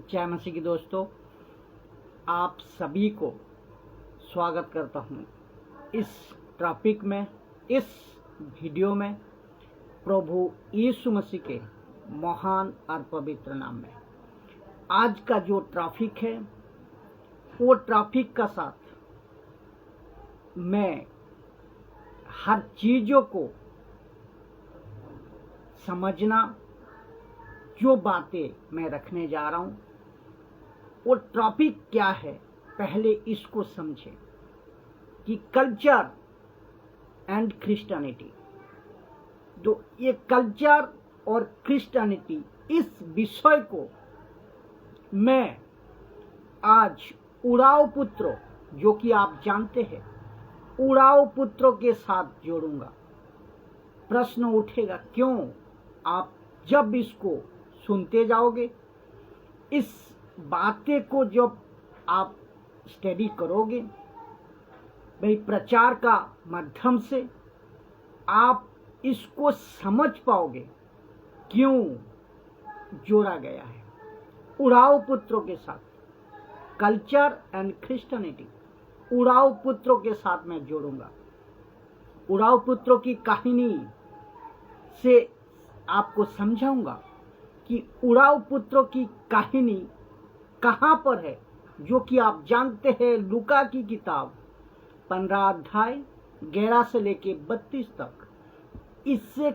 जय मसीह की दोस्तों, आप सभी को स्वागत करता हूँ इस टॉपिक में, इस वीडियो में, प्रभु यीशु मसीह के महान और पवित्र नाम में। आज का जो टॉपिक है वो टॉपिक का साथ मैं हर चीज़ों को समझना, जो बातें मैं रखने जा रहा हूँ वो टॉपिक क्या है, पहले इसको समझें कि कल्चर एंड क्रिश्चियनिटी। तो ये कल्चर और क्रिश्चियनिटी, इस विषय को मैं आज उड़ाऊ पुत्रों, जो कि आप जानते हैं, उड़ाऊ पुत्रों के साथ जोड़ूंगा। प्रश्न उठेगा, क्यों? आप जब इसको सुनते जाओगे, इस बातें को जब आप स्टडी करोगे, भाई प्रचार का माध्यम से आप इसको समझ पाओगे क्यों जोड़ा गया है उड़ाऊ पुत्रों के साथ। कल्चर एंड क्रिश्चियनिटी, उड़ाऊ पुत्रों के साथ मैं जोड़ूंगा। उड़ाऊ पुत्रों की कहानी से आपको समझाऊंगा कि उड़ाऊ पुत्रों की कहानी कहाँ पर है, जो कि आप जानते हैं लूका की किताब 15 अध्याय 11 से लेके 32 तक। इससे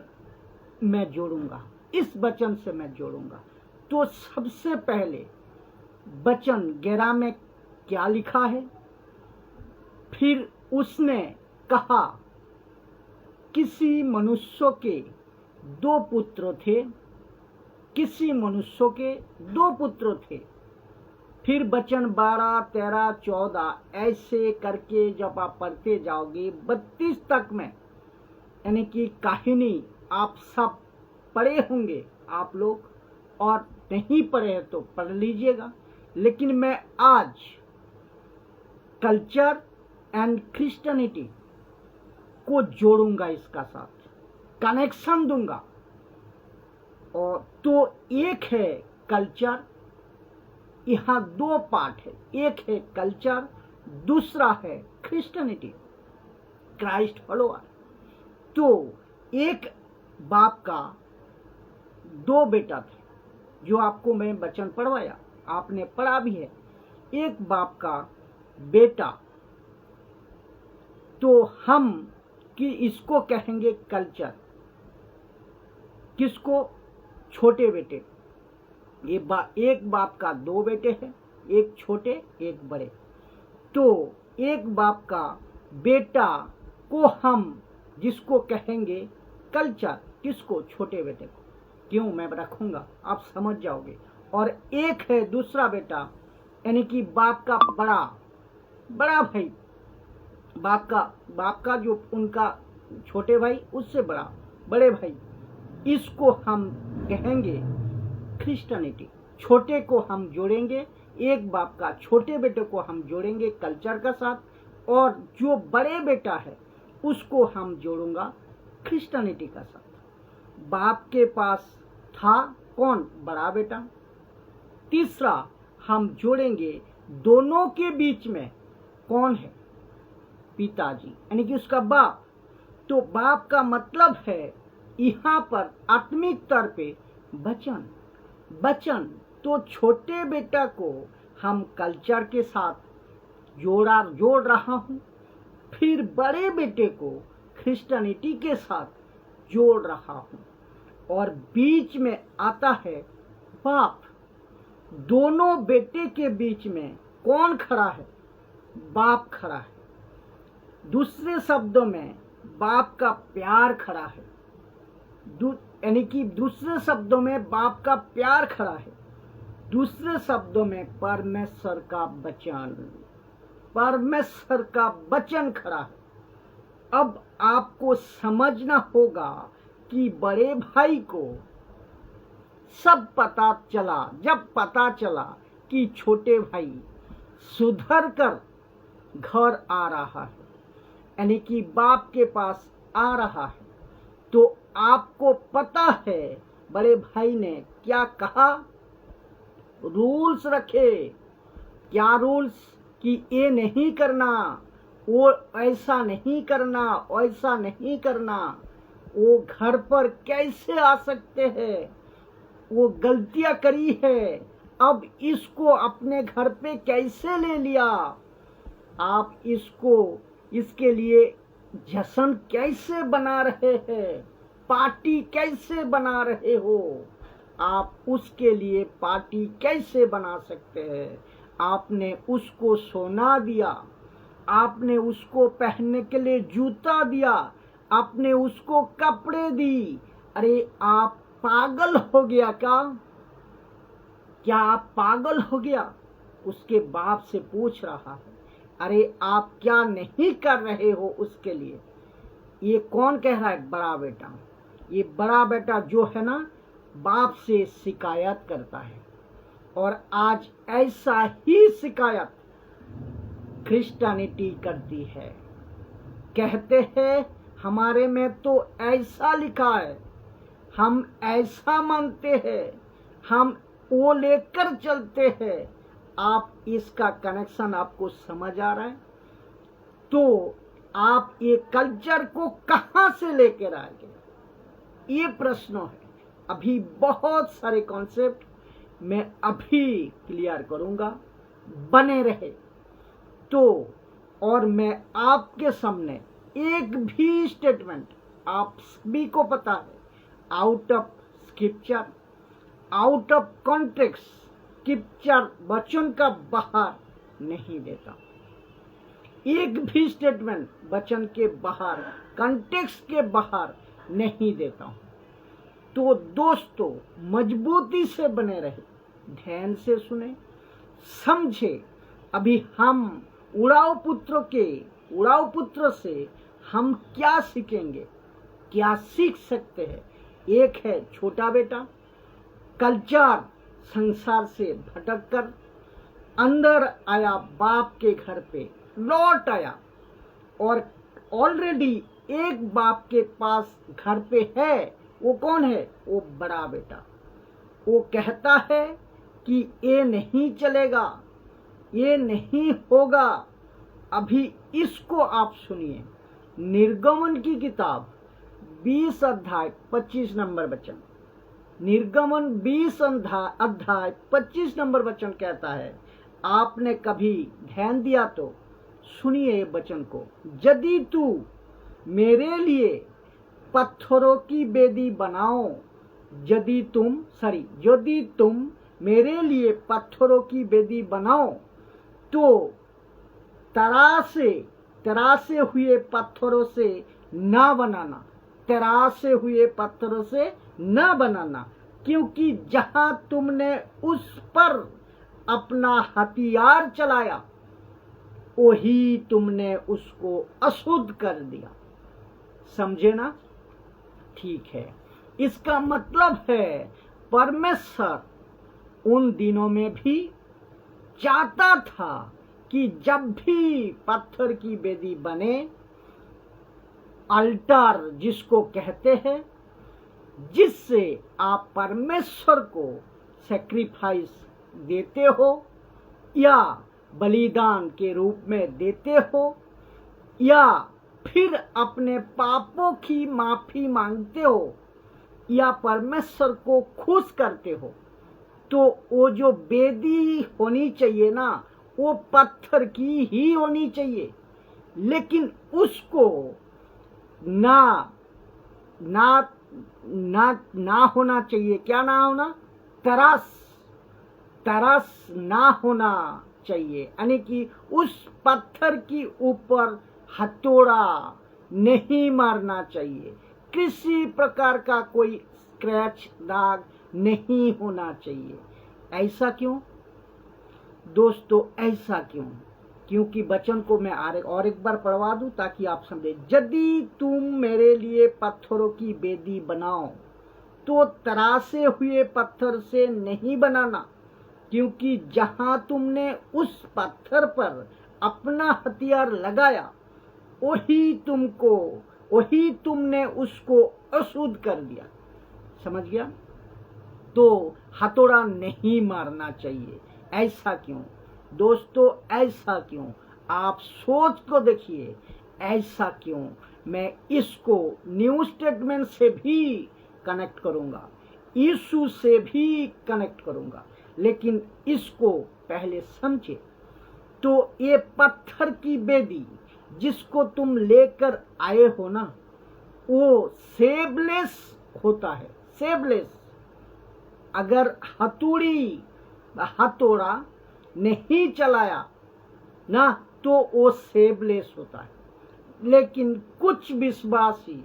मैं जोड़ूंगा, इस वचन से मैं जोड़ूंगा। तो सबसे पहले वचन 11 में क्या लिखा है? फिर उसने कहा, किसी मनुष्य के 2 पुत्र थे, किसी मनुष्य के 2 पुत्र थे। फिर वचन 12, 13, 14 ऐसे करके जब आप पढ़ते जाओगे 32 तक में, यानी कि कहानी आप सब पढ़े होंगे आप लोग, और नहीं पढ़े हैं तो पढ़ लीजिएगा। लेकिन मैं आज कल्चर एंड क्रिश्चियनिटी को जोड़ूंगा, इसका साथ कनेक्शन दूंगा। और तो एक है कल्चर, यहाँ 2 पार्ट है, एक है कल्चर, दूसरा है क्रिश्चियनिटी, क्राइस्ट फॉलोअर। तो एक बाप का 2 बेटा थे, जो आपको मैं वचन पढ़वाया, आपने पढ़ा भी है। एक बाप का बेटा, तो हम कि इसको कहेंगे कल्चर। किसको? छोटे बेटे। ये एक बाप का 2 बेटे हैं, एक छोटे एक बड़े। तो एक बाप का बेटा को हम जिसको कहेंगे कल्चर, किसको? छोटे बेटे को। क्यों मैं रखूंगा, आप समझ जाओगे। और एक है दूसरा बेटा, यानी कि बाप का बड़ा भाई, बाप का जो उनका छोटे भाई, उससे बड़े भाई, इसको हम कहेंगे क्रिश्चियनिटी। छोटे को हम जोड़ेंगे, एक बाप का छोटे बेटे को हम जोड़ेंगे कल्चर का साथ, और जो बड़े बेटा है उसको हम जोड़ूंगा क्रिश्चियनिटी का साथ। बाप के पास था कौन? बड़ा बेटा। तीसरा हम जोड़ेंगे दोनों के बीच में कौन है? पिताजी, यानी कि उसका बाप। तो बाप का मतलब है यहाँ पर आत्मिक तौर पे वचन। तो छोटे बेटा को हम कल्चर के साथ जोड़ रहा हूँ, फिर बड़े बेटे को क्रिश्चियनिटी के साथ जोड़ रहा हूँ, और बीच में आता है बाप। दोनों बेटे के बीच में कौन खड़ा है? बाप खड़ा है। दूसरे शब्दों में बाप का प्यार खड़ा है, यानी कि दूसरे शब्दों में बाप का प्यार खड़ा है। दूसरे शब्दों में परमेश्वर का वचन खड़ा है। अब आपको समझना होगा कि बड़े भाई को सब पता चला, जब पता चला कि छोटे भाई सुधर कर घर आ रहा है, यानी कि बाप के पास आ रहा है, तो आपको पता है बड़े भाई ने क्या कहा? रूल्स रखे। क्या रूल्स? कि ये नहीं करना, वो ऐसा नहीं करना, ऐसा नहीं करना। वो घर पर कैसे आ सकते हैं? वो गलतियां करी है, अब इसको अपने घर पे कैसे ले लिया? आप इसको, इसके लिए जश्न कैसे बना रहे हैं? पार्टी कैसे बना रहे हो? आप उसके लिए पार्टी कैसे बना सकते हैं? आपने उसको सोना दिया, आपने उसको पहनने के लिए जूता दिया, आपने उसको कपड़े दी। अरे आप पागल हो गया क्या? क्या आप पागल हो गया? उसके बाप से पूछ रहा है, अरे आप क्या नहीं कर रहे हो उसके लिए? ये कौन कह रहा है? बड़ा बेटा। ये बड़ा बेटा जो है ना, बाप से शिकायत करता है। और आज ऐसा ही शिकायत क्रिश्चियनिटी करती है। कहते हैं हमारे में तो ऐसा लिखा है, हम ऐसा मानते हैं, हम वो लेकर चलते हैं। आप इसका कनेक्शन आपको समझ आ रहा है? तो आप ये कल्चर को कहां से लेकर आएंगे? ये प्रश्न है। अभी बहुत सारे कॉन्सेप्ट मैं अभी क्लियर करूंगा, बने रहे तो। और मैं आपके सामने एक भी स्टेटमेंट, आप सभी को पता है, out of scripture, out of context, scripture वचन का बाहर नहीं देता। एक भी स्टेटमेंट वचन के बाहर, कॉन्टेक्स्ट के बाहर नहीं देता हूं। तो दोस्तों, मजबूती से बने रहे, ध्यान से सुने, समझे। अभी हम उड़ाऊ पुत्र से हम क्या सीखेंगे, क्या सीख सकते हैं? एक है छोटा बेटा, कल्चर संसार से भटक कर अंदर आया, बाप के घर पे लौट आया। और ऑलरेडी एक बाप के पास घर पे है। वो कौन है? वो बड़ा बेटा। वो कहता है कि ये नहीं चलेगा, ये नहीं होगा। अभी इसको आप सुनिए। निर्गमन की किताब 20 अध्याय 25 नंबर वचन, निर्गमन 20 अध्याय 25 नंबर वचन कहता है, आपने कभी ध्यान दिया तो सुनिए वचन को। यदि तू मेरे लिए पत्थरों की बेदी बनाओ, यदि तुम मेरे लिए पत्थरों की बेदी बनाओ, तो तरासे हुए पत्थरों से ना बनाना, तरासे हुए पत्थरों से ना बनाना, क्योंकि जहां तुमने उस पर अपना हथियार चलाया, वही तुमने उसको अशुद्ध कर दिया। समझे ना? ठीक है। इसका मतलब है परमेश्वर उन दिनों में भी चाहता था कि जब भी पत्थर की बेदी बने, अल्टर जिसको कहते हैं, जिससे आप परमेश्वर को सैक्रिफाइस देते हो या बलिदान के रूप में देते हो, या फिर अपने पापों की माफी मांगते हो, या परमेश्वर को खुश करते हो, तो वो जो बेदी होनी चाहिए ना, वो पत्थर की ही होनी चाहिए। लेकिन उसको ना ना ना ना होना चाहिए। क्या ना होना? तरस ना होना चाहिए। यानी कि उस पत्थर की ऊपर हथौड़ा नहीं मारना चाहिए, किसी प्रकार का कोई स्क्रैच, दाग नहीं होना चाहिए। ऐसा क्यों दोस्तों? ऐसा क्यों? क्योंकि वचन को मैं और एक बार पढ़वा दूं ताकि आप समझे। यदि तुम मेरे लिए पत्थरों की बेदी बनाओ, तो तरासे हुए पत्थर से नहीं बनाना, क्योंकि जहां तुमने उस पत्थर पर अपना हथियार लगाया, वही तुमने उसको अशुद्ध कर दिया। समझ गया? तो हथौड़ा नहीं मारना चाहिए। ऐसा क्यों दोस्तों, ऐसा क्यों? आप सोच को देखिए, ऐसा क्यों? मैं इसको न्यू स्टेटमेंट से भी कनेक्ट करूंगा, यीशु से भी कनेक्ट करूंगा, लेकिन इसको पहले समझे। तो ये पत्थर की बेदी जिसको तुम लेकर आए हो ना, वो सेबलेस होता है, सेबलेस। अगर हथौड़ा नहीं चलाया ना तो वो सेबलेस होता है। लेकिन कुछ विश्वासी,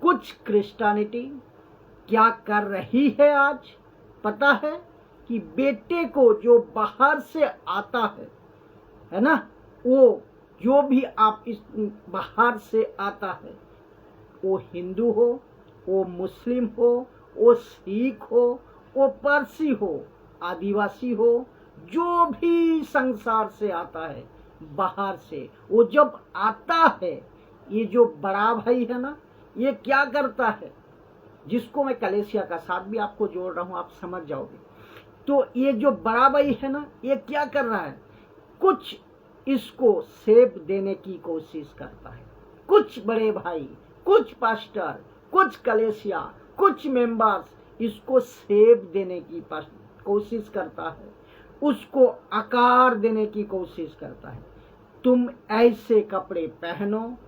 कुछ क्रिश्चियनिटी क्या कर रही है आज पता है? कि बेटे को जो बाहर से आता है ना, वो जो भी आप इस बाहर से आता है, वो हिंदू हो, वो मुस्लिम हो, वो सिख हो, वो पारसी हो, आदिवासी हो, जो भी संसार से आता है बाहर से, वो जब आता है, ये जो बड़ा भाई है ना, ये क्या करता है, जिसको मैं कलेसिया का साथ भी आपको जोड़ रहा हूं, आप समझ जाओगे। तो ये जो बड़ा भाई है ना, ये क्या कर रहा है? कुछ इसको सेब देने की कोशिश करता है। कुछ बड़े भाई, कुछ पास्टर, कुछ कलेसिया, कुछ मेंबर्स इसको सेब देने की कोशिश करता है, उसको आकार देने की कोशिश करता है। तुम ऐसे कपड़े पहनो,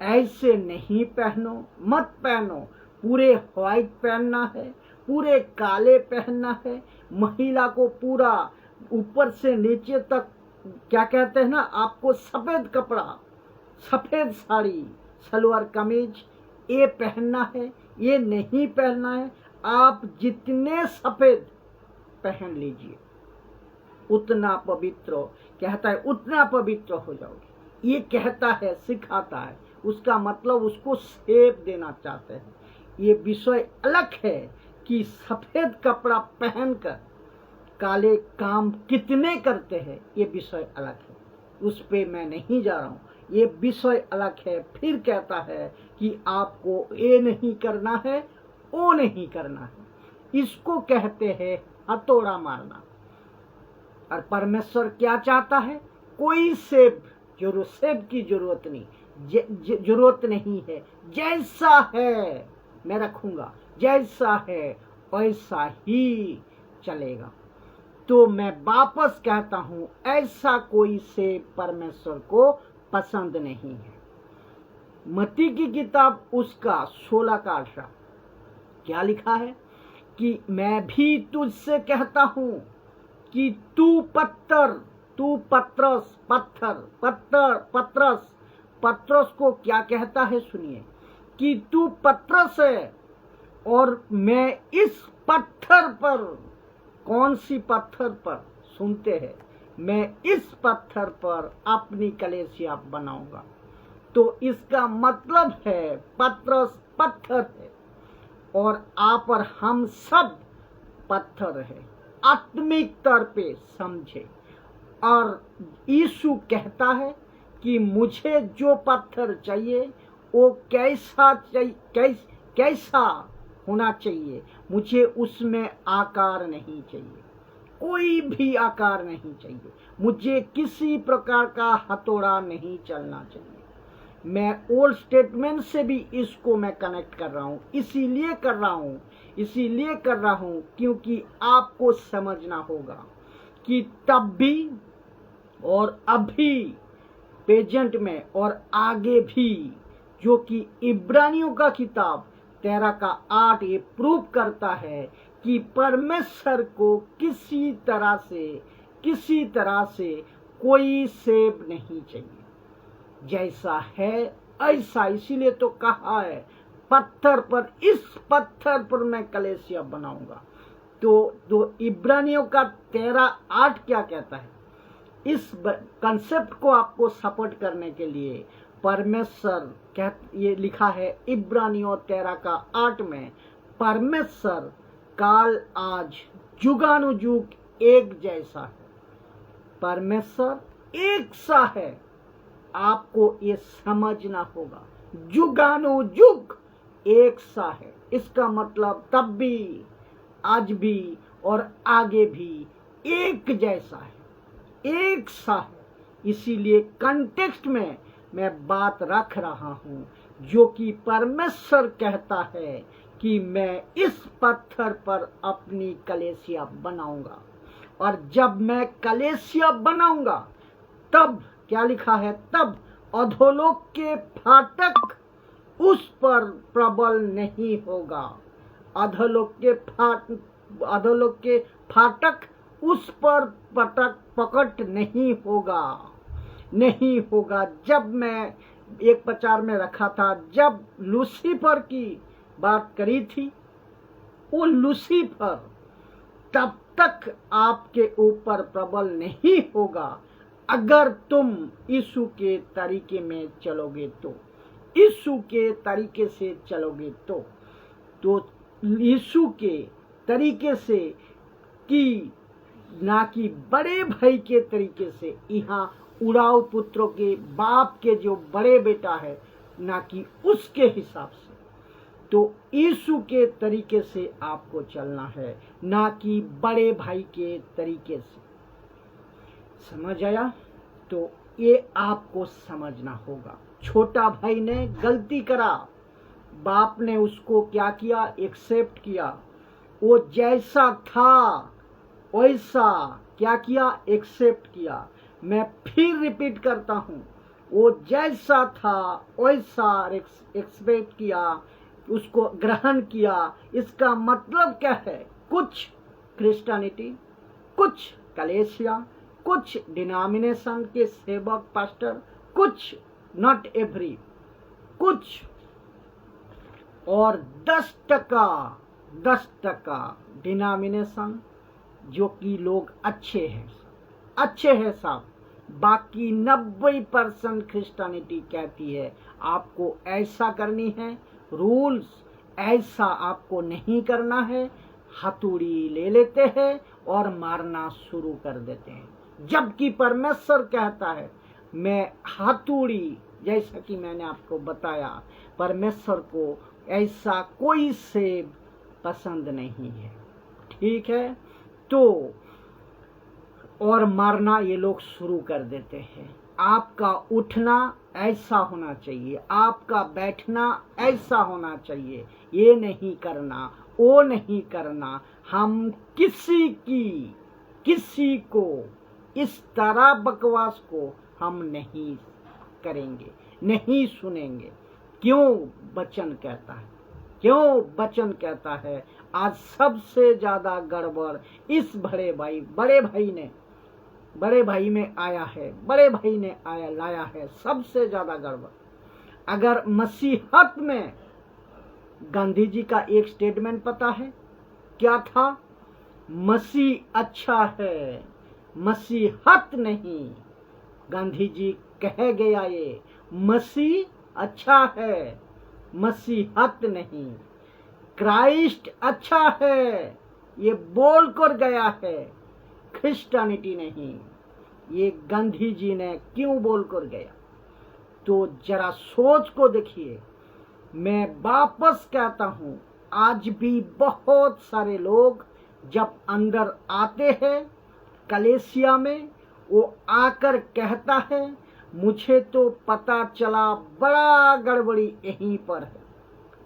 ऐसे नहीं पहनो, मत पहनो। पूरे व्हाइट पहनना है, पूरे काले पहनना है। महिला को पूरा ऊपर से नीचे तक क्या कहते हैं ना, आपको सफेद कपड़ा, सफेद साड़ी, सलवार कमीज ये पहनना है, ये नहीं पहनना है। आप जितने सफेद पहन लीजिए उतना पवित्र, कहता है उतना पवित्र हो जाओगे। ये कहता है, सिखाता है, उसका मतलब उसको सेब देना चाहते हैं। ये विषय अलग है कि सफेद कपड़ा पहनकर काले काम कितने करते हैं, ये विषय अलग है, उस पे मैं नहीं जा रहा हूँ। ये विषय अलग है। फिर कहता है कि आपको ये नहीं करना है, वो नहीं करना है। इसको कहते हैं हथौड़ा मारना। और परमेश्वर क्या चाहता है? कोई सेब की जरूरत नहीं, जरूरत नहीं है। जैसा है मैं रखूंगा, जैसा है वैसा ही चलेगा। तो मैं वापस कहता हूं, ऐसा कोई सेब परमेश्वर को पसंद नहीं है। मत्ती की किताब उसका 16 का 18 क्या लिखा है? कि मैं भी तुझसे कहता हूं कि तू पत्रस, पत्रस को क्या कहता है सुनिए, कि तू पत्रस है और मैं इस पत्थर पर, कौन सी पत्थर पर सुनते हैं, मैं इस पत्थर पर अपनी कलीसिया बनाऊंगा। तो इसका मतलब है पत्रस पत्थर है और आप और हम सब पत्थर है, आत्मिक तौर पे समझे। और यीशु कहता है कि मुझे जो पत्थर चाहिए वो कैसा होना चाहिए, मुझे उसमें आकार नहीं चाहिए, कोई भी आकार नहीं चाहिए, मुझे किसी प्रकार का हथौड़ा नहीं चलना चाहिए। मैं ओल्ड स्टेटमेंट से भी इसको मैं कनेक्ट कर रहा हूँ, इसीलिए कर रहा हूँ क्योंकि आपको समझना होगा कि तब भी और अभी प्रेजेंट में और आगे भी, जो कि इब्रानियों का किताब 13 का 8 ये प्रूव करता है कि परमेश्वर को किसी तरह से कोई सेब नहीं चाहिए। जैसा है ऐसा, इसीलिए तो कहा है पत्थर पर, इस पत्थर पर मैं कलीसिया बनाऊंगा। तो इब्रानियों का 13:8 क्या कहता है? इस कंसेप्ट को आपको सपोर्ट करने के लिए परमेश्वर ये लिखा है इब्रानियों 13 का 8 में, परमेश्वर काल आज जुगानुजुग एक जैसा है। परमेश्वर एक सा है, आपको ये समझना होगा। जुगानुजुग एक सा है, इसका मतलब तब भी आज भी और आगे भी एक जैसा है, एक सा है। इसीलिए कंटेक्स्ट में मैं बात रख रहा हूं, जो कि परमेश्वर कहता है कि मैं इस पत्थर पर अपनी कलीसिया बनाऊंगा, और जब मैं कलीसिया बनाऊंगा तब क्या लिखा है, तब अधोलोक के फाटक उस पर प्रबल नहीं होगा। अधोलोक के फाटक उस पर पकड़ नहीं होगा। जब मैं एक प्रचार में रखा था, जब लूसीफर की बात करी थी, वो लूसीफर तब तक आपके ऊपर प्रबल नहीं होगा अगर तुम यीशु के तरीके में चलोगे तो, यीशु के तरीके से चलोगे तो यीशु के तरीके से, कि ना कि बड़े भाई के तरीके से। यहाँ उड़ाऊ पुत्रों के बाप के जो बड़े बेटा है, ना कि उसके हिसाब से। तो यीशु के तरीके से आपको चलना है, ना कि बड़े भाई के तरीके से। समझ आया? तो ये आपको समझना होगा। छोटा भाई ने गलती करा, बाप ने उसको क्या किया, एक्सेप्ट किया। वो जैसा था वैसा क्या किया, एक्सेप्ट किया। मैं फिर रिपीट करता हूँ, वो जैसा था वैसा एक्सेप्ट किया, उसको ग्रहण किया। इसका मतलब क्या है, कुछ क्रिश्चियनिटी, कुछ कलीसिया, कुछ डिनोमिनेशन के सेवक पास्टर, कुछ नॉट एवरी, कुछ, और 10% डिनोमिनेशन जो कि लोग अच्छे हैं साहब। बाकी 90% क्रिश्चियनिटी कहती है आपको ऐसा करनी है, रूल्स ऐसा आपको नहीं करना है। हथौड़ी ले लेते हैं और मारना शुरू कर देते हैं, जबकि परमेश्वर कहता है मैं हथौड़ी, जैसा कि मैंने आपको बताया, परमेश्वर को ऐसा कोई सेब पसंद नहीं है। ठीक है? तो और मारना ये लोग शुरू कर देते हैं। आपका उठना ऐसा होना चाहिए, आपका बैठना ऐसा होना चाहिए, ये नहीं करना, वो नहीं करना। हम किसी को इस तरह बकवास को हम नहीं करेंगे, नहीं सुनेंगे। क्यों वचन कहता है आज सबसे ज्यादा गड़बड़ इस बड़े भाई में आया है, लाया है सबसे ज्यादा गड़बड़। अगर मसीहत में गांधी जी का एक स्टेटमेंट पता है क्या था, मसीह अच्छा है, मसीहत नहीं। गांधी जी कह गया ये मसीह अच्छा है, मसीहत नहीं। क्राइस्ट अच्छा है, ये बोल कर गया है, क्रिश्चियनिटी नहीं। ये गांधी जी ने क्यों बोल कर गया? तो जरा सोच को देखिए। मैं वापस कहता हूं, आज भी बहुत सारे लोग जब अंदर आते हैं कलीसिया में, वो आकर कहता है मुझे तो पता चला बड़ा गड़बड़ी यहीं पर है,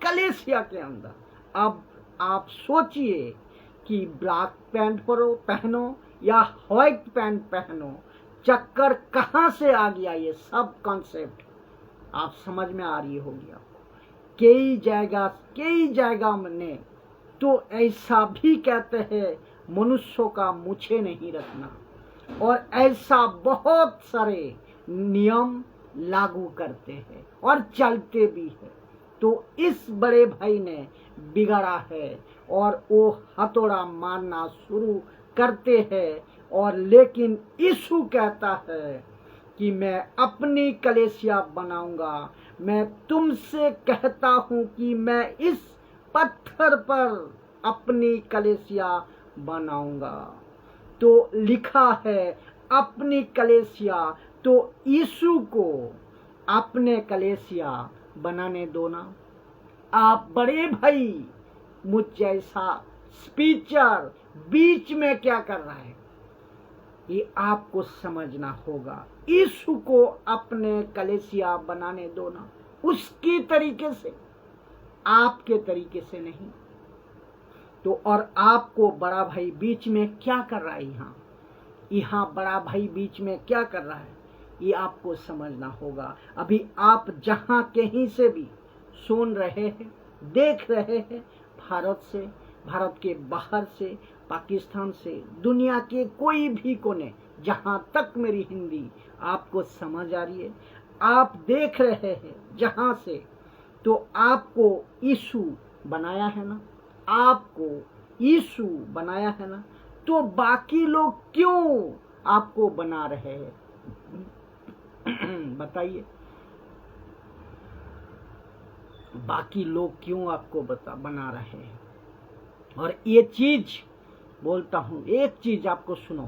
कलीसिया के अंदर। अब आप सोचिए कि ब्लैक पैंट पहनो या व्हाइट पैंट पहनो, चक्कर कहां से आ गया? ये सब कॉन्सेप्ट आप समझ में आ रही होगी आपको। कई जगह में तो ऐसा भी कहते हैं मनुष्यों का मुझे नहीं रखना, और ऐसा बहुत सारे नियम लागू करते हैं और चलते भी है। तो इस बड़े भाई ने बिगड़ा है और वो हथौड़ा मारना शुरू करते हैं। और लेकिन यीशु कहता है कि मैं अपनी कलीसिया बनाऊंगा। मैं तुमसे कहता हूं कि मैं इस पत्थर पर अपनी कलीसिया बनाऊंगा। तो लिखा है अपनी कलीसिया, तो यीशु को अपने कलीसिया बनाने दो ना। आप बड़े भाई मुझ जैसा स्पीचर बीच में क्या कर रहा है, ये आपको समझना होगा। यीशु को अपने कलीसिया बनाने दो ना, उसकी तरीके से, आपके तरीके से नहीं। तो और आपको बड़ा भाई बीच में क्या कर रहा है, यहाँ बड़ा भाई बीच में क्या कर रहा है, ये आपको समझना होगा। अभी आप जहां कहीं से भी सुन रहे हैं, देख रहे हैं, भारत से, भारत के बाहर से, पाकिस्तान से, दुनिया के कोई भी कोने, जहां तक मेरी हिंदी आपको समझ आ रही है, आप देख रहे हैं जहां से, तो आपको यीशु बनाया है ना, आपको यीशु बनाया है ना, तो बाकी लोग क्यों आपको बना रहे हैं, बताइए। बाकी लोग क्यों आपको बना रहे हैं। और ये चीज बोलता हूं, एक चीज आपको सुनो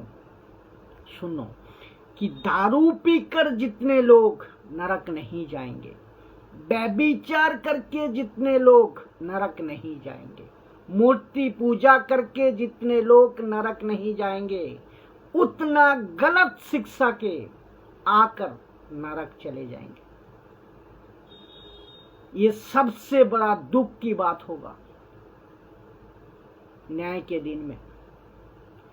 कि दारू पीकर जितने लोग नरक नहीं जाएंगे, व्यभिचार करके जितने लोग नरक नहीं जाएंगे, मूर्ति पूजा करके जितने लोग नरक नहीं जाएंगे, उतना गलत शिक्षा के आकर नरक चले जाएंगे। ये सबसे बड़ा दुख की बात होगा न्याय के दिन में।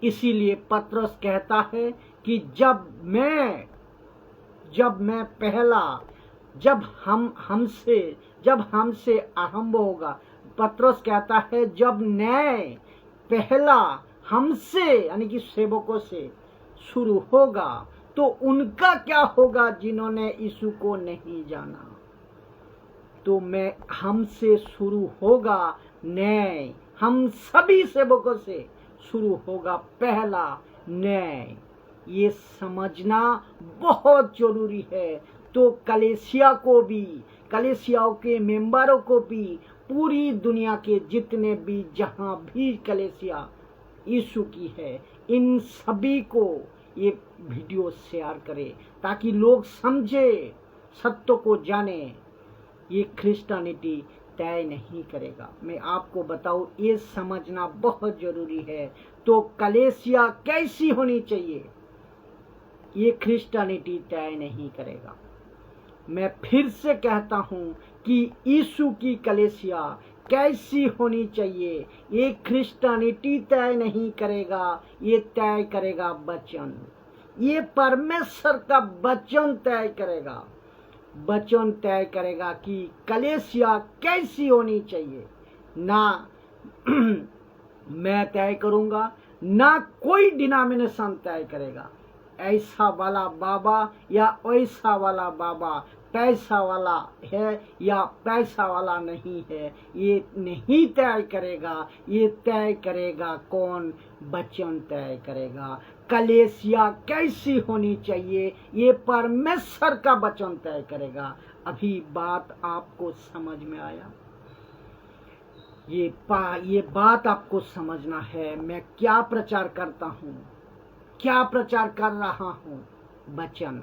इसीलिए पतरस कहता है कि जब मैं पहला, जब हमसे आरंभ होगा, पतरस कहता है जब न्याय पहला हमसे यानी कि सेवकों से शुरू होगा, तो उनका क्या होगा जिन्होंने यीशु को नहीं जाना। तो मैं हमसे शुरू होगा न्याय, हम सभी सेवकों से शुरू होगा पहला न्याय। ये समझना बहुत जरूरी है। तो कलीसिया को भी, कलीसियाओं के मेंबरों को भी, पूरी दुनिया के जितने भी जहां भी कलीसिया यीशु की है, इन सभी को ये वीडियो शेयर करें ताकि लोग समझे, सत्य को जाने। ये क्रिश्चियनिटी तय नहीं करेगा। मैं आपको बताऊं, ये समझना बहुत जरूरी है। तो कलीसिया कैसी होनी चाहिए, ये क्रिश्चियनिटी तय नहीं करेगा। मैं फिर से कहता हूं कि यीशु की कलीसिया कैसी होनी चाहिए, ये क्रिश्चियनिटी तय नहीं करेगा, ये तय करेगा वचन। ये परमेश्वर का वचन तय करेगा। वचन तय करेगा कि कलीसिया कैसी होनी चाहिए। ना मैं तय करूंगा, ना कोई डिनोमिनेशन तय करेगा। ऐसा वाला बाबा या वैसा वाला बाबा, पैसा वाला है या पैसा वाला नहीं है, ये नहीं तय करेगा। ये तय करेगा कौन? वचन तय करेगा। कलीसिया कैसी होनी चाहिए, ये परमेश्वर का वचन तय करेगा। अभी बात आपको समझ में आया? ये बात आपको समझना है। मैं क्या प्रचार करता हूँ, क्या प्रचार कर रहा हूँ? वचन।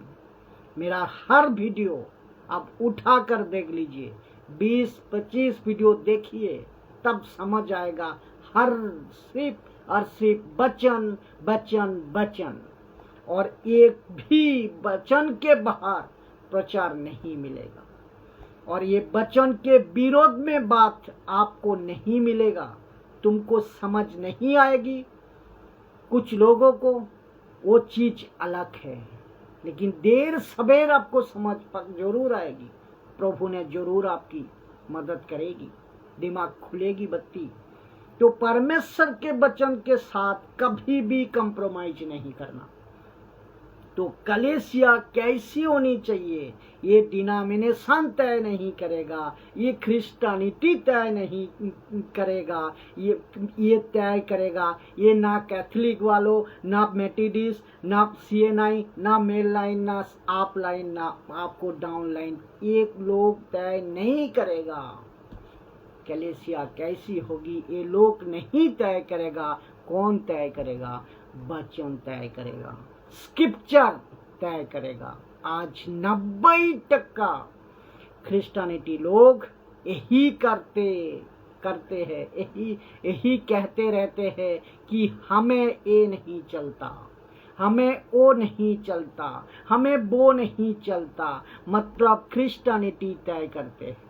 मेरा हर वीडियो आप उठा कर देख लीजिए, 20-25 वीडियो देखिए, तब समझ आएगा। हर सिर्फ और सिर्फ वचन वचन वचन, और एक भी वचन के बाहर प्रचार नहीं मिलेगा। और ये वचन के विरोध में बात आपको नहीं मिलेगा। तुमको समझ नहीं आएगी। कुछ लोगों को वो चीज अलग है, लेकिन देर सवेर आपको समझ जरूर आएगी। प्रभु ने जरूर आपकी मदद करेगी, दिमाग खुलेगी बत्ती। तो परमेश्वर के वचन के साथ कभी भी कंप्रोमाइज नहीं करना। तो कलीसिया कैसी होनी चाहिए, ये डिनोमिनेशन तय नहीं करेगा, ये क्रिश्चियनिटी तय नहीं करेगा। ये तय करेगा, ये ना कैथोलिक वालों, ना मेथोडिस्ट, ना CNI, ना मेल लाइन, ना आप लाइन, ना आपको डाउन लाइन, ये लोग तय नहीं करेगा। कलीसिया कैसी होगी ये लोग नहीं तय करेगा। कौन तय करेगा? वचन तय करेगा, स्क्रिप्चर तय करेगा। आज 90% क्रिश्चियनिटी लोग यही करते हैं, यही कहते रहते हैं कि हमें ये नहीं चलता, हमें वो नहीं चलता, हमें वो नहीं चलता। मतलब क्रिश्चियनिटी तय करते हैं।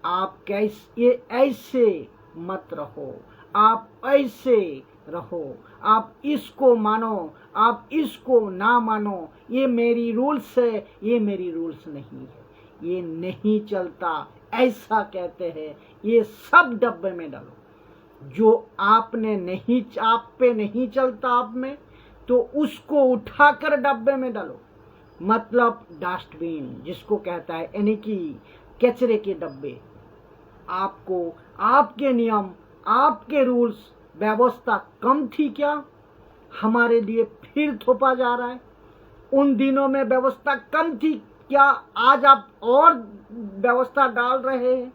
आप कैसे, ये ऐसे मत रहो, आप ऐसे रहो, आप इसको मानो, आप इसको ना मानो, ये मेरी रूल्स है, ये मेरी रूल्स नहीं है, ये नहीं चलता, ऐसा कहते हैं। ये सब डब्बे में डालो। जो आपने नहीं, आप पे नहीं चलता आप में, तो उसको उठाकर डब्बे में डालो। मतलब डस्टबिन जिसको कहता है, यानी कि कचरे के डब्बे। आपको आपके नियम, आपके रूल्स व्यवस्था कम थी क्या? हमारे लिए फिर थोपा जा रहा है। उन दिनों में व्यवस्था कम थी क्या? आज आप और व्यवस्था डाल रहे हैं।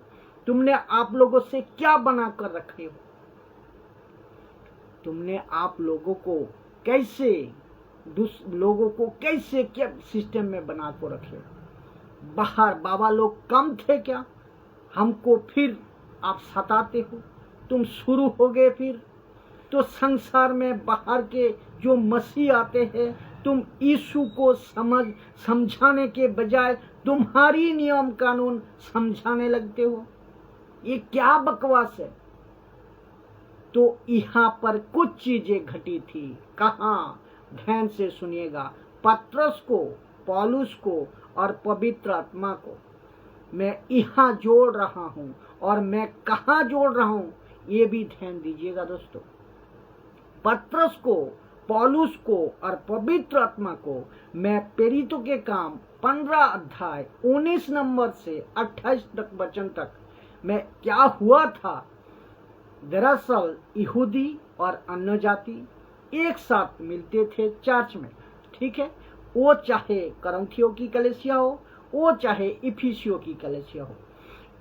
तुमने आप लोगों से क्या बना कर रखे हो? तुमने आप लोगों को कैसे, लोगों को कैसे क्या सिस्टम में बना कर रखे? बाहर बाबा लोग कम थे क्या? हमको फिर आप सताते हो। तुम शुरू हो गए फिर तो संसार में बाहर के जो मसीह आते हैं, तुम यीशु को समझाने के बजाय तुम्हारी नियम कानून समझाने लगते हो। ये क्या बकवास है? तो यहाँ पर कुछ चीजें घटी थी। कहाँ? ध्यान से सुनिएगा। पत्रस को, पौलुस को और पवित्र आत्मा को मैं यहाँ जोड़ रहा हूँ, और मैं कहाँ जोड़ रहा हूँ ये भी ध्यान दीजिएगा दोस्तों। पत्रस को, पौलुस को और पवित्र आत्मा को मैं प्रेरितों के काम 15 अध्याय 19 नंबर से 28 तक वचन तक मैं क्या हुआ था। दरअसल यहूदी और अन्य जाति एक साथ मिलते थे चर्च में, ठीक है। वो चाहे करंथियों की कलीसिया हो, वो चाहे इफिसियों की कलीसिया हो,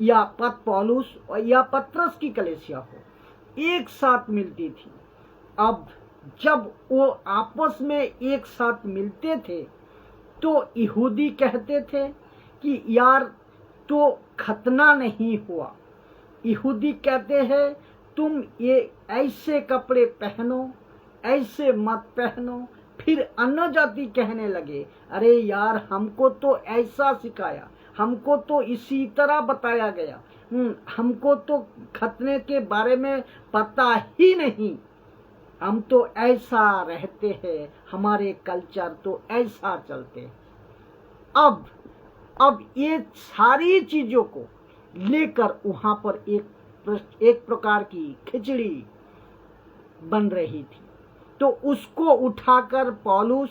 या पौलुस या पत्रस की कलीसिया हो, एक साथ मिलती थी। अब जब वो आपस में एक साथ मिलते थे तो यहूदी कहते थे कि यार तो खतना नहीं हुआ। यहूदी कहते हैं तुम ये ऐसे कपड़े पहनो, ऐसे मत पहनो। फिर अन्य जाति कहने लगे, अरे यार हमको तो ऐसा सिखाया, हमको तो इसी तरह बताया गया, हमको तो खतने के बारे में पता ही नहीं, हम तो ऐसा रहते हैं, हमारे कल्चर तो ऐसा चलते हैं। अब ये सारी चीजों को लेकर वहां पर एक प्रकार की खिचड़ी बन रही थी। तो उसको उठाकर पौलुस,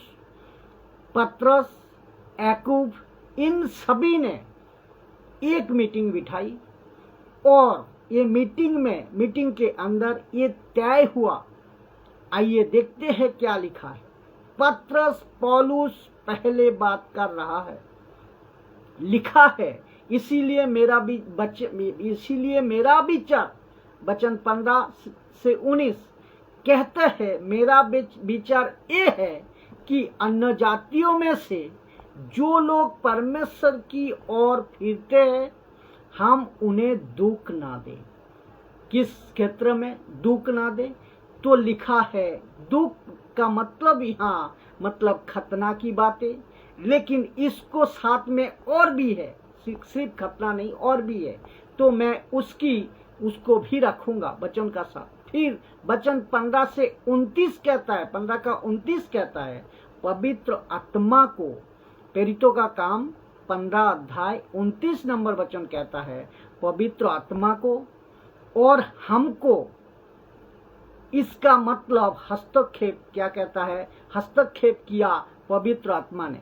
पत्रस, याकूब, इन सभी ने एक मीटिंग बिठाई, और ये मीटिंग के अंदर ये तय हुआ। आइए देखते हैं क्या लिखा है। पत्रस पौलुस पहले बात कर रहा है। लिखा है, इसीलिए मेरा विचार, वचन 15 से 19 कहते हैं, मेरा विचार ये है कि अन्य जातियों में से जो लोग परमेश्वर की ओर फिरते हैं, हम उन्हें दुख ना दें। किस क्षेत्र में दुख ना दें? तो लिखा है, दुख का मतलब यहाँ मतलब खतना की बातें, लेकिन इसको साथ में और भी है, सिर्फ खतना नहीं और भी है, तो मैं उसको भी रखूंगा वचन का साथ। फिर वचन 15 से 29 कहता है, 15 का 29 कहता है, पवित्र आत्मा को, प्रेरितों का काम 15 अध्याय 29 नंबर वचन कहता है, पवित्र आत्मा को और हमको, इसका मतलब हस्तक्षेप क्या कहता है? हस्तक्षेप किया पवित्र आत्मा ने।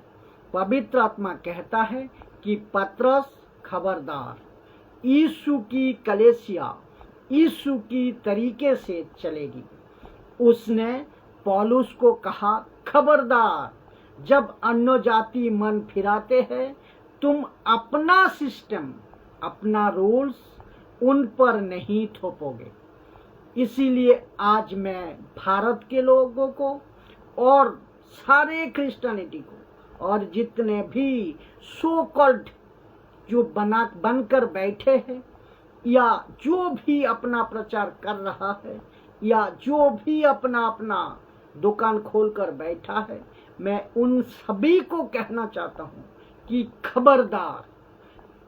पवित्र आत्मा कहता है कि पत्रस खबरदार, यीशु की कलीसिया यीशु की तरीके से चलेगी। उसने पौलुस को कहा, खबरदार, जब अन्य जाति मन फिराते हैं, तुम अपना सिस्टम, अपना रूल्स उन पर नहीं थोपोगे। इसीलिए आज मैं भारत के लोगों को और सारे क्रिश्चियनिटी को और जितने भी सो कॉल्ड जो बनकर बैठे हैं, या जो भी अपना प्रचार कर रहा है या जो भी अपना अपना दुकान खोलकर बैठा है, मैं उन सभी को कहना चाहता हूं कि खबरदार,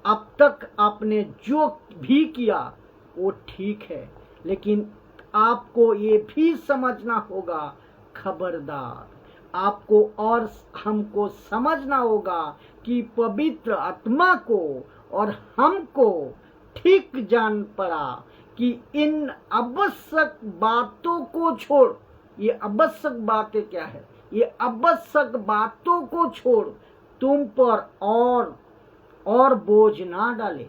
अब तक आपने जो भी किया वो ठीक है, लेकिन आपको ये भी समझना होगा, खबरदार, आपको और हमको समझना होगा कि पवित्र आत्मा को और हमको ठीक जान पड़ा कि इन आवश्यक बातों को छोड़, ये आवश्यक बातें क्या है, ये आवश्यक बातों को छोड़ तुम पर और बोझ ना डाले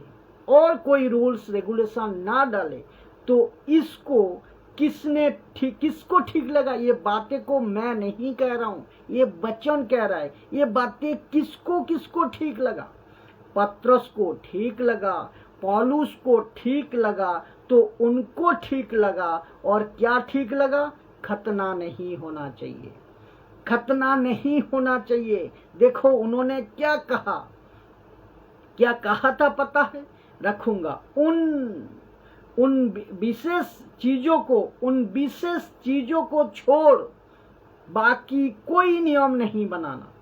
और कोई रूल्स रेगुलेशन ना डाले। तो इसको किसको ठीक लगा? ये बातें को मैं नहीं कह रहा हूं, ये वचन कह रहा है। ये बातें किसको ठीक लगा? पत्रस को ठीक लगा, पौलुस को ठीक लगा, तो उनको ठीक लगा। और क्या ठीक लगा? खतना नहीं होना चाहिए, खतना नहीं होना चाहिए। देखो उन्होंने क्या कहा था पता है? रखूंगा उन विशेष चीजों को छोड़ बाकी कोई नियम नहीं बनाना,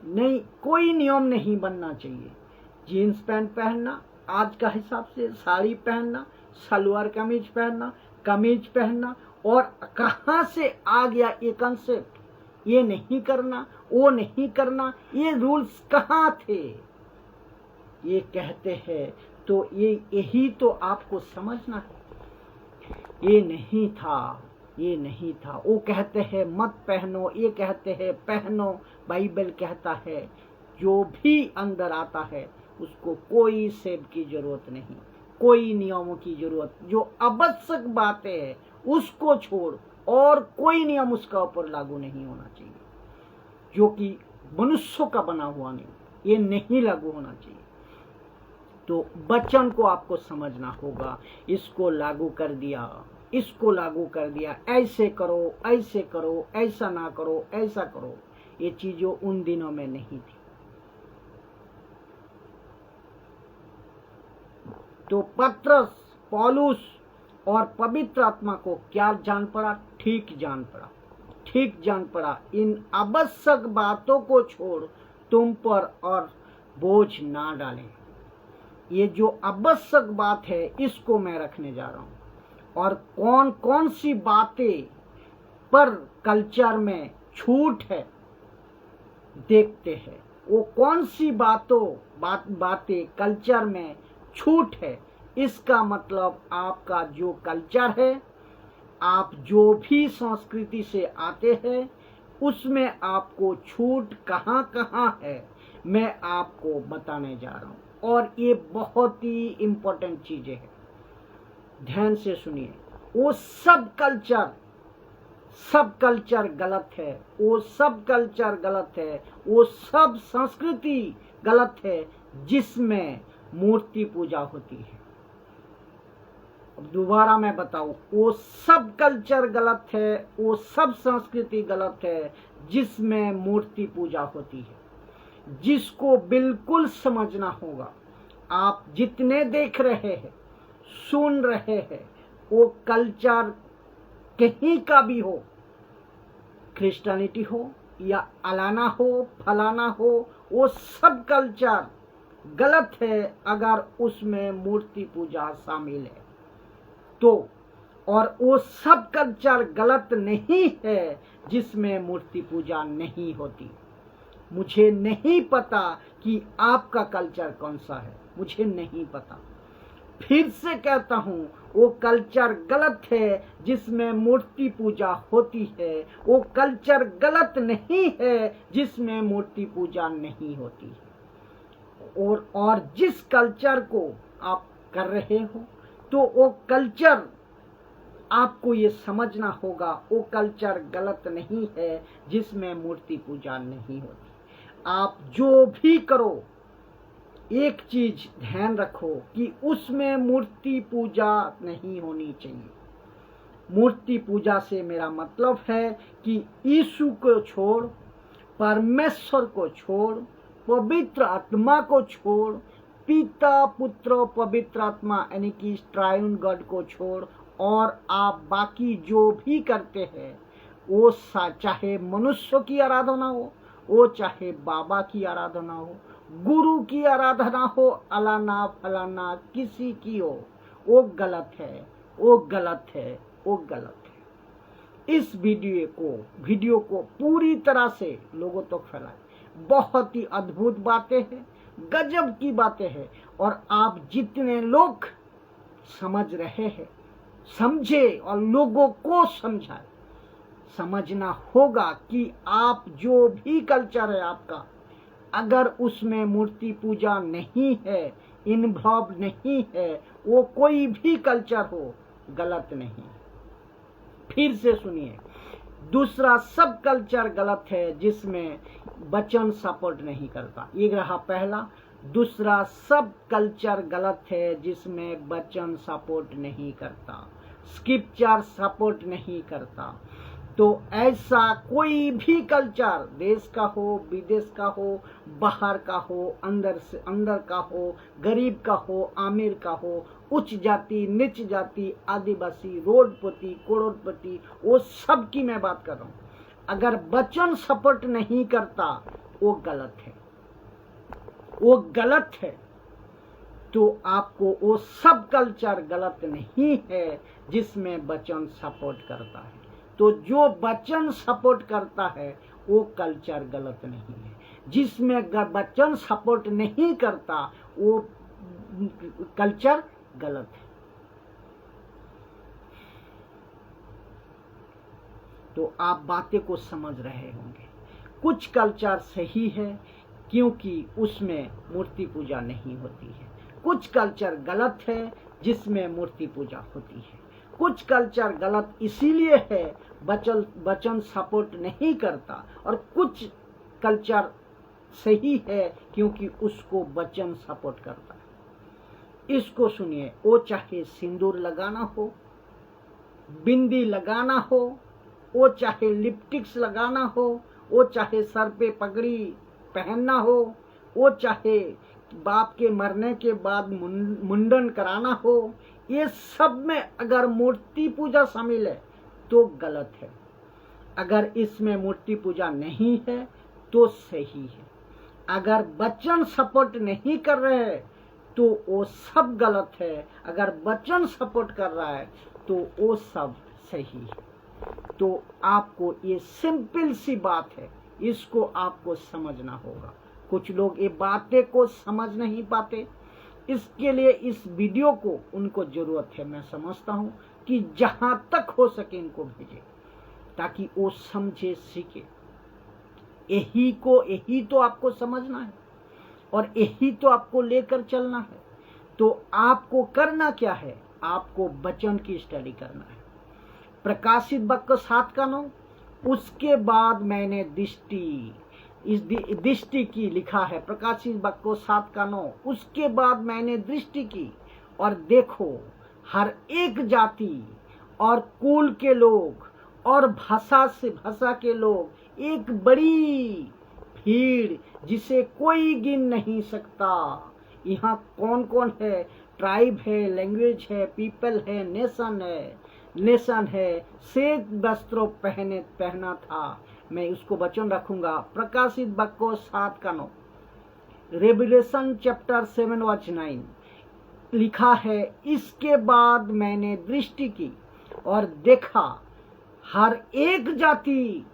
नहीं, कोई नियम नहीं बनना चाहिए। जीन्स पैंट पहनना आज का हिसाब से, साड़ी पहनना, सलवार कमीज पहनना, और कहां से आ गया ये कंसेप्ट? ये नहीं करना, वो नहीं करना, ये रूल्स कहां थे? ये कहते हैं तो यही तो आपको समझना है। ये नहीं था। वो कहते हैं मत पहनो, ये कहते हैं पहनो। बाइबल कहता है जो भी अंदर आता है उसको कोई सेब की जरूरत नहीं, कोई नियमों की जरूरत। जो आवश्यक बातें हैं उसको छोड़ और कोई नियम उसका ऊपर लागू नहीं होना चाहिए, जो कि मनुष्यों का बना हुआ नहीं, ये नहीं लागू होना चाहिए। तो वचन को आपको समझना होगा। इसको लागू कर दिया, ऐसे करो, ऐसा ना करो, ऐसा करो। ये चीजों उन दिनों में नहीं थी। तो पत्रस, पौलुस और पवित्र आत्मा को क्या जान पड़ा? ठीक जान पड़ा। इन आवश्यक बातों को छोड़ तुम पर और बोझ ना डालें। ये जो आवश्यक बात है इसको मैं रखने जा रहा हूं। और कौन कौन सी बातें पर कल्चर में छूट है देखते हैं। वो कौन सी बातें कल्चर में छूट है? इसका मतलब आपका जो कल्चर है, आप जो भी संस्कृति से आते हैं, उसमें आपको छूट कहाँ कहाँ है मैं आपको बताने जा रहा हूं। और ये बहुत ही इंपॉर्टेंट चीजें हैं, ध्यान से सुनिए। वो सब कल्चर गलत है, वो सब कल्चर गलत है, वो सब संस्कृति गलत है जिसमें मूर्ति पूजा होती है। अब दोबारा मैं बताऊं, वो सब कल्चर गलत है, वो सब संस्कृति गलत है जिसमें मूर्ति पूजा होती है, जिसको बिल्कुल समझना होगा। आप जितने देख रहे हैं, सुन रहे हैं, वो कल्चर कहीं का भी हो, क्रिश्चियनिटी हो या अलाना हो, फलाना हो, वो सब कल्चर गलत है अगर उसमें मूर्ति पूजा शामिल है तो। और वो सब कल्चर गलत नहीं है जिसमें मूर्ति पूजा नहीं होती। मुझे नहीं पता कि आपका कल्चर कौन सा है, मुझे नहीं पता। फिर से कहता हूं, वो कल्चर गलत है जिसमें मूर्ति पूजा होती है, वो कल्चर गलत नहीं है जिसमें मूर्ति पूजा नहीं होती है। और जिस कल्चर को आप कर रहे हो, तो वो कल्चर आपको ये समझना होगा, वो कल्चर गलत नहीं है जिसमें मूर्ति पूजा नहीं होती। आप जो भी करो, एक चीज ध्यान रखो कि उसमें मूर्ति पूजा नहीं होनी चाहिए। मूर्ति पूजा से मेरा मतलब है कि यीशु को छोड़, परमेश्वर को छोड़, पवित्र आत्मा को छोड़, पिता पुत्र पवित्र आत्मा यानी कि ट्रायून गॉड को छोड़ और आप बाकी जो भी करते हैं वो चाहे मनुष्य की आराधना हो, वो चाहे बाबा की आराधना हो, गुरु की आराधना हो, अलाना फलाना किसी की हो, वो गलत है, वो गलत है, वो गलत है। इस वीडियो को पूरी तरह से लोगों तक फैलाएं। बहुत ही अद्भुत बातें हैं, गजब की बातें हैं, और आप जितने लोग समझ रहे हैं समझे और लोगों को समझाए। समझना होगा कि आप जो भी कल्चर है आपका, अगर उसमें मूर्ति पूजा नहीं है, इन्वॉल्व नहीं है, वो कोई भी कल्चर हो, गलत नहीं। फिर से सुनिए, दूसरा सब कल्चर गलत है जिसमें वचन सपोर्ट नहीं करता। ये रहा पहला। दूसरा सब कल्चर गलत है जिसमें वचन सपोर्ट नहीं करता, स्क्रिप्चर सपोर्ट नहीं करता। तो ऐसा कोई भी कल्चर, देश का हो, विदेश का हो, बाहर का हो, अंदर से अंदर का हो, गरीब का हो, अमीर का हो, उच्च जाति, नीच जाति, आदिवासी, रोडपति, करोड़पति, वो सब की मैं बात कर रहा हूँ। अगर वचन सपोर्ट नहीं करता वो गलत है, वो गलत है। तो आपको वो सब कल्चर गलत नहीं है जिसमें वचन सपोर्ट करता है। तो जो वचन सपोर्ट करता है वो कल्चर गलत नहीं है। जिसमें वचन सपोर्ट नहीं करता वो कल्चर गलत है। तो आप बातें को समझ रहे होंगे। कुछ कल्चर सही है क्योंकि उसमें मूर्ति पूजा नहीं होती है। कुछ कल्चर गलत है जिसमें मूर्ति पूजा होती है। कुछ कल्चर गलत इसीलिए है वचन सपोर्ट नहीं करता, और कुछ कल्चर सही है क्योंकि उसको वचन सपोर्ट करता है। इसको सुनिए, वो चाहे सिंदूर लगाना हो, बिंदी लगाना हो, वो चाहे लिपस्टिक्स लगाना हो, वो चाहे सर पे पगड़ी पहनना हो, वो चाहे बाप के मरने के बाद मुंडन कराना हो, ये सब में अगर मूर्ति पूजा शामिल है तो गलत है। अगर इसमें मूर्ति पूजा नहीं है तो सही है। अगर वचन सपोर्ट नहीं कर रहे हैं तो वो सब गलत है। अगर वचन सपोर्ट कर रहा है तो वो सब सही है। तो आपको ये सिंपल सी बात है, इसको आपको समझना होगा। कुछ लोग ये बातें को समझ नहीं पाते, इसके लिए इस वीडियो को उनको जरूरत है। मैं समझता हूँ कि जहां तक हो सके इनको भेजे ताकि वो समझे, सीखे। यही तो आपको समझना है और यही तो आपको लेकर चलना है। तो आपको करना क्या है? आपको वचन की स्टडी करना है। प्रकाशित वाक्य 7 का 9, उसके बाद मैंने दृष्टि की लिखा है। प्रकाशित वाक्य 7 का 9, उसके बाद मैंने दृष्टि की और देखो हर एक जाति और कुल के लोग और भाषा के लोग, एक बड़ी भीड़ जिसे कोई गिन नहीं सकता। यहाँ कौन कौन है? ट्राइब है, लैंग्वेज है, पीपल है, नेशन है। श्वेत वस्त्र पहना था। मैं उसको वचन रखूंगा। प्रकाशित वाक्य 7 का 9, रेवलेशन चैप्टर 7 वर्स 9 लिखा है, इसके बाद मैंने दृष्टि की और देखा हर एक जाति,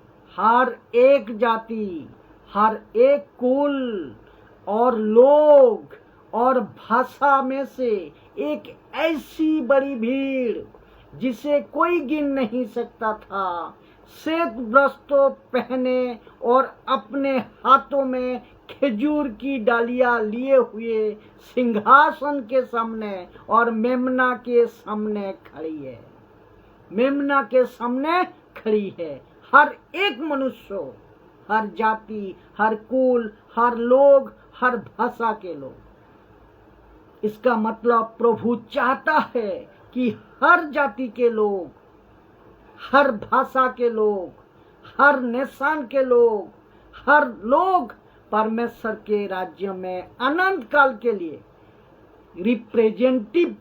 हर एक कुल और लोग और भाषा में से एक ऐसी बड़ी भीड़ जिसे कोई गिन नहीं सकता था। श्वेत वस्त्र पहने और अपने हाथों में खजूर की डालियां लिए हुए सिंहासन के सामने और मेमना के सामने खड़ी है। हर एक मनुष्य, हर जाति, हर कुल, हर लोग, हर भाषा के लोग। इसका मतलब प्रभु चाहता है कि हर जाति के लोग, हर भाषा के लोग, हर नेशन के लोग, हर लोग परमेश्वर के राज्य में अनंत काल के लिए रिप्रेजेंटेटिव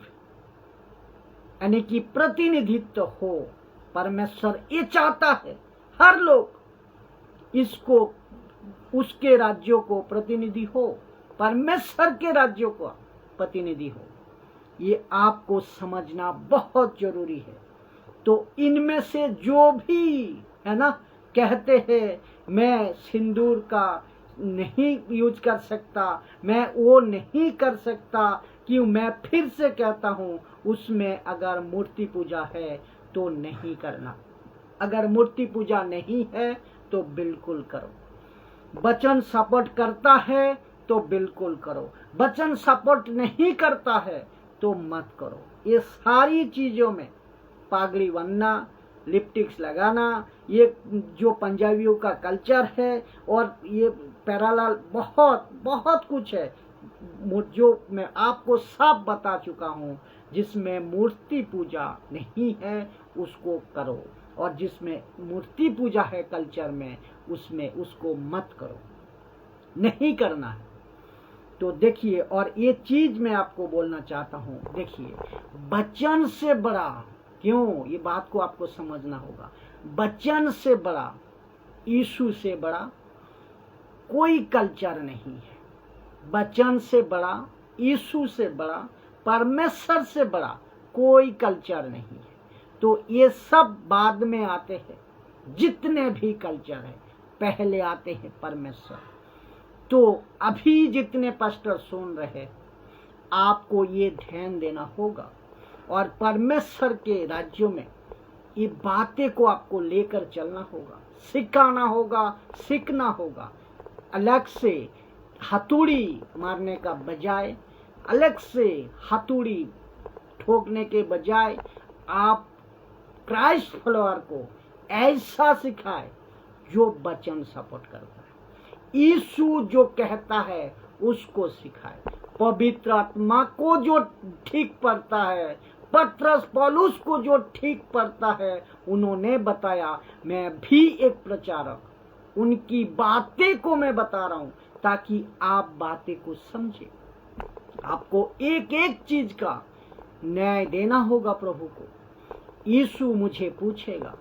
यानी कि प्रतिनिधित्व हो। परमेश्वर ये चाहता है हर लोग इसको, उसके राज्यों को प्रतिनिधि हो, परमेश्वर के राज्यों को प्रतिनिधि हो। ये आपको समझना बहुत जरूरी है। तो इनमें से जो भी है ना कहते हैं मैं सिंदूर का नहीं यूज कर सकता, मैं वो नहीं कर सकता, क्यों? मैं फिर से कहता हूं, उसमें अगर मूर्ति पूजा है तो नहीं करना। अगर मूर्ति पूजा नहीं है तो बिल्कुल करो। वचन सपोर्ट करता है तो बिल्कुल करो, वचन सपोर्ट नहीं करता है तो मत करो। ये सारी चीजों में पागड़ी बनना, लिपस्टिक्स लगाना, ये जो पंजाबियों का कल्चर है, और ये पैरालाल बहुत बहुत कुछ है जो मैं आपको सब बता चुका हूँ। जिसमें मूर्ति पूजा नहीं है उसको करो, और जिसमें मूर्ति पूजा है कल्चर में उसमें उसको मत करो, नहीं करना है। तो देखिए, और ये चीज मैं आपको बोलना चाहता हूँ, देखिए वचन से बड़ा, क्यों ये बात को आपको समझना होगा, वचन से बड़ा, यीशु से बड़ा कोई कल्चर नहीं है। वचन से बड़ा, यीशु से बड़ा, परमेश्वर से बड़ा कोई कल्चर नहीं है। तो ये सब बाद में आते हैं, जितने भी कल्चर है पहले आते हैं परमेश्वर। तो अभी जितने पास्टर सुन रहे, आपको ये ध्यान देना होगा, और परमेश्वर के राज्यों में ये बातें को आपको लेकर चलना होगा, सिखाना होगा, सीखना होगा। अलग से हथौड़ी मारने का बजाय, अलग से हथौड़ी ठोकने के बजाय आप क्राइस्ट फॉलोअर को ऐसा सिखाए जो वचन सपोर्ट करता है। यीशु जो कहता है उसको सिखाए। पवित्र आत्मा को जो ठीक पड़ता है, पत्रस पौलुस को जो ठीक पड़ता है, उन्होंने बताया। मैं भी एक प्रचारक, उनकी बातें को मैं बता रहा हूं ताकि आप बातें को समझे। आपको एक एक चीज का न्याय देना होगा प्रभु को। यीशु मुझे पूछेगा,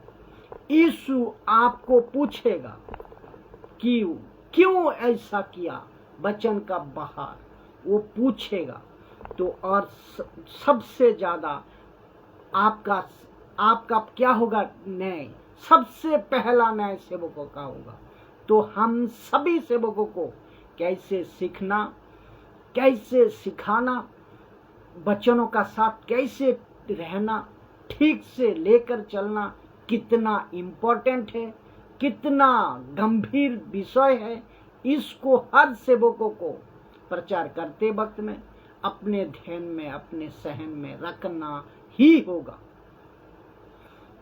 यीशु आपको पूछेगा कि क्यों ऐसा किया वचन का बाहर, वो पूछेगा। तो और सबसे ज्यादा आपका क्या होगा न्याय? सबसे पहला न्याय सेवकों का होगा। तो हम सभी सेवकों को कैसे सीखना, कैसे सिखाना, बच्चों का साथ कैसे रहना, ठीक से लेकर चलना कितना इम्पोर्टेंट है, कितना गंभीर विषय है। इसको हर सेवकों को प्रचार करते वक्त में अपने ध्यान में, अपने सहन में रखना ही होगा।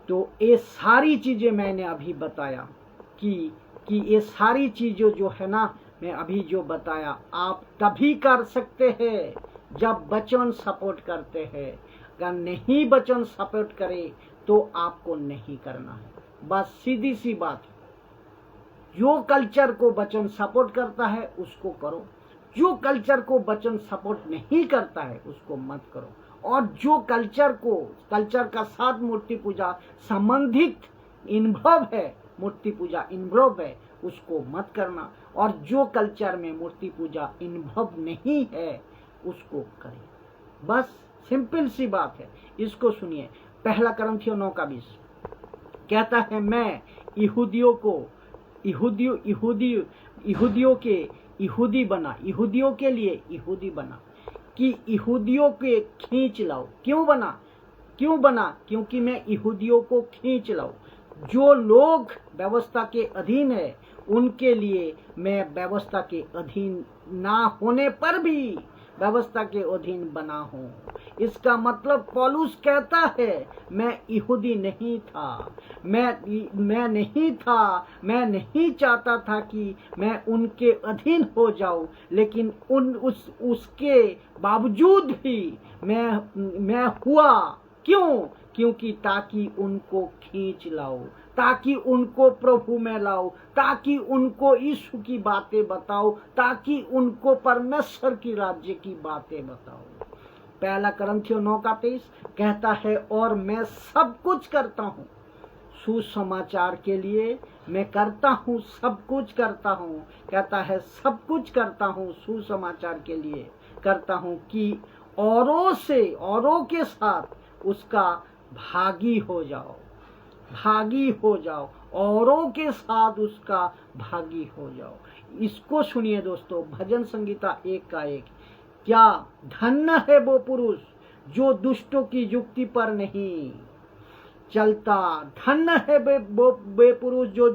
तो ये सारी चीजें मैंने अभी बताया कि ये सारी चीजें जो है ना, मैं अभी जो बताया, आप तभी कर सकते हैं जब वचन सपोर्ट करते हैं। अगर नहीं वचन सपोर्ट करे तो आपको नहीं करना है। बस सीधी सी बात है। जो कल्चर को वचन सपोर्ट करता है उसको करो, जो कल्चर को वचन सपोर्ट नहीं करता है उसको मत करो। और जो कल्चर का साथ मूर्ति पूजा संबंधित इन्वॉल्व है, मूर्ति पूजा इन्वॉल्व है, उसको मत करना। और जो कल्चर में मूर्ति पूजा इन्वॉल्व नहीं है उसको करें। बस सिंपल सी बात है। इसको सुनिए, 1 कुरिन्थियों 9:20 कहता है, मैं यहूदियों के यहूदी बना, यहूदियों के लिए यहूदी बना, कि यहूदियों के खींच लाओ। क्यों बना? क्योंकि मैं यहूदियों को खींच लाऊं। जो लोग व्यवस्था के अधीन है उनके लिए मैं व्यवस्था के अधीन ना होने पर भी व्यवस्था के अधीन बना हूं। इसका मतलब पौलुस कहता है, मैं यहूदी नहीं था, मैं नहीं चाहता था कि मैं उनके अधीन हो जाऊं, लेकिन उसके बावजूद भी मैं हुआ। क्यों? क्योंकि ताकि उनको खींच लाओ, ताकि उनको प्रभु में लाओ, ताकि उनको यीशु की बातें बताओ, ताकि उनको परमेश्वर की राज्य की बातें बताओ। पहला करंथियों 9:23 कहता है, और मैं सब कुछ करता हूँ सुसमाचार के लिए, मैं करता हूँ, सब कुछ करता हूँ, कहता है सब कुछ करता हूँ सुसमाचार के लिए करता हूँ कि औरों के साथ उसका भागी हो जाओ, भागी हो जाओ, औरों के साथ उसका भागी हो जाओ। इसको सुनिए दोस्तों, भजन संगीता 1:1, क्या धन्य है वो पुरुष जो दुष्टों की युक्ति पर नहीं चलता, धन्य है वे पुरुष जो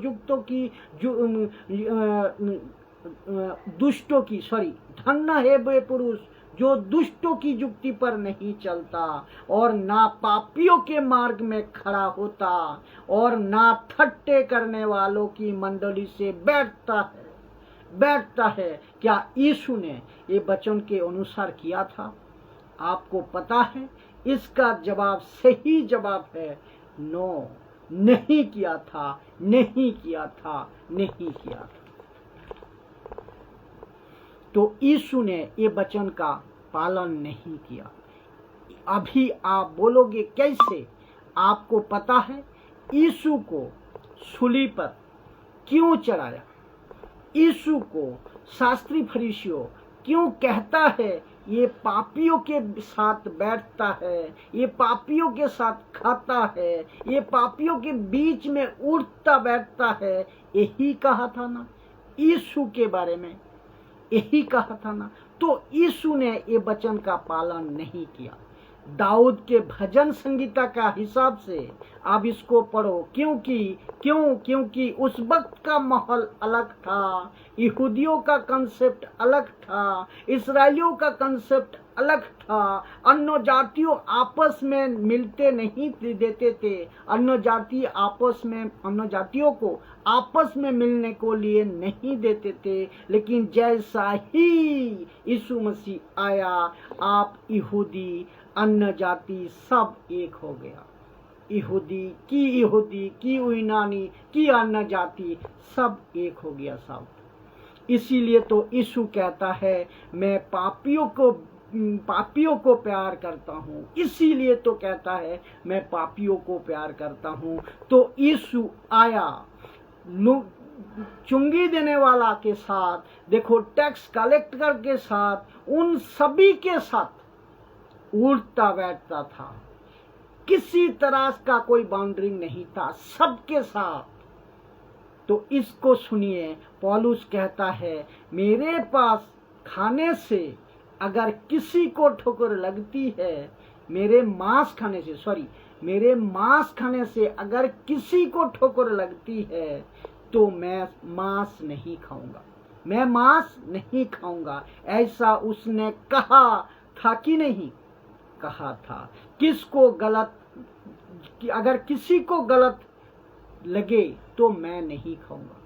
धन्य है वे पुरुष जो दुष्टों की युक्ति पर नहीं चलता और ना पापियों के मार्ग में खड़ा होता और ना ठट्टे करने वालों की मंडली से बैठता है। क्या यीशु ने ये वचन के अनुसार किया था? आपको पता है इसका जवाब, सही जवाब है नो, नहीं किया था, नहीं किया था, नहीं किया था। तो यीशु ने ये वचन का पालन नहीं किया। अभी आप बोलोगे कैसे? आपको पता है यीशु को सूली पर क्यों चढ़ाया? यीशु को शास्त्री फरीसियों क्यों कहता है ये पापियों के साथ बैठता है, ये पापियों के साथ खाता है, ये पापियों के बीच में उठता बैठता है? यही कहा था ना यीशु के बारे में, यही कहा था ना। तो यीशु ने ये वचन का पालन नहीं किया। दाऊद के भजन संगीता का हिसाब से आप इसको पढ़ो, क्योंकि उस वक्त का माहौल अलग था, यहूदियों का कंसेप्ट अलग था, इस्राएलियों का कंसेप्ट अलग था। अन्य जातियों आपस में मिलते नहीं देते थे, अन्य जातियों को आपस में मिलने को लिए नहीं देते थे। लेकिन जैसा ही यीशु मसीह आया, आप यहूदी अन्य जाति सब एक हो गया। यहूदी की यूनानी की अन्य जाति सब एक हो गया सब। इसीलिए तो यीशु कहता है मैं पापियों को प्यार करता हूँ, इसीलिए तो कहता है मैं पापियों को प्यार करता हूँ। तो यीशु आया चुंगी देने वाला के साथ, देखो टैक्स कलेक्टर के साथ, उन सभी के साथ उठता बैठता था, किसी तरह का कोई बाउंड्री नहीं था, सबके साथ। तो इसको सुनिए, पौलुस कहता है मेरे पास खाने से अगर किसी को ठोकर लगती है, मेरे मांस खाने से अगर किसी को ठोकर लगती है तो मैं मांस नहीं खाऊंगा, ऐसा उसने कहा था कि नहीं कहा था? अगर किसी को गलत लगे तो मैं नहीं खाऊंगा।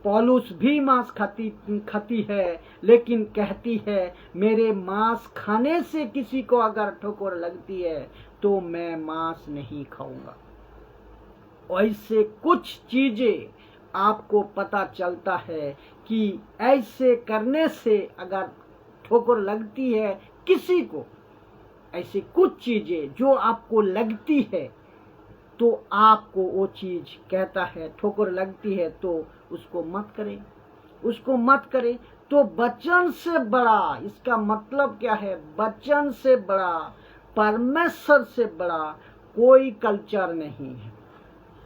पौलुस भी मांस खाती है, लेकिन कहती है मेरे मांस खाने से किसी को अगर ठोकर लगती है तो मैं मांस नहीं खाऊंगा। ऐसे कुछ चीजें आपको पता चलता है कि ऐसे करने से अगर ठोकर लगती है किसी को, ऐसी कुछ चीजें जो आपको लगती है तो आपको वो चीज कहता है ठोकर लगती है तो उसको मत करें। तो वचन से बड़ा, इसका मतलब क्या है? वचन से बड़ा, परमेश्वर से बड़ा कोई कल्चर नहीं है।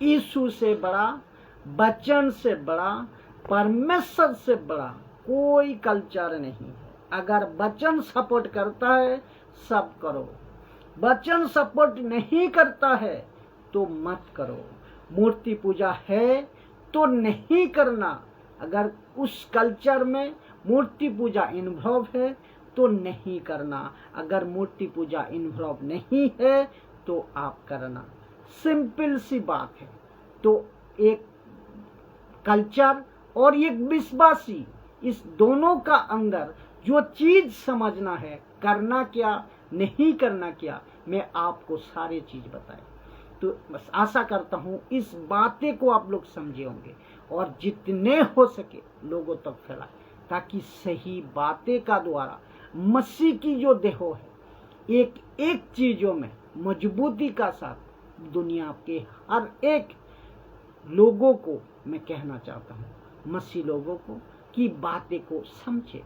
यीशु से बड़ा, वचन से बड़ा, परमेश्वर से बड़ा कोई कल्चर नहीं है। अगर वचन सपोर्ट करता है सब करो, वचन सपोर्ट नहीं करता है तो मत करो। मूर्ति पूजा है तो नहीं करना। अगर उस कल्चर में मूर्ति पूजा इन्वॉल्व है तो नहीं करना, अगर मूर्ति पूजा इन्वॉल्व नहीं है तो आप करना। सिंपल सी बात है। तो एक कल्चर और एक विश्वासी, इस दोनों का अंदर जो चीज समझना है, करना क्या नहीं करना क्या, मैं आपको सारी चीज बताई। तो बस आशा करता हूँ इस बातें को आप लोग समझे होंगे और जितने हो सके लोगों तक फैलाए, ताकि सही बातें का द्वारा मसीह की जो देह है, एक एक चीजों में मजबूती का साथ दुनिया के हर एक लोगों को मैं कहना चाहता हूं, मसीह लोगों को, कि बातें को समझे।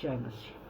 जय मसीह।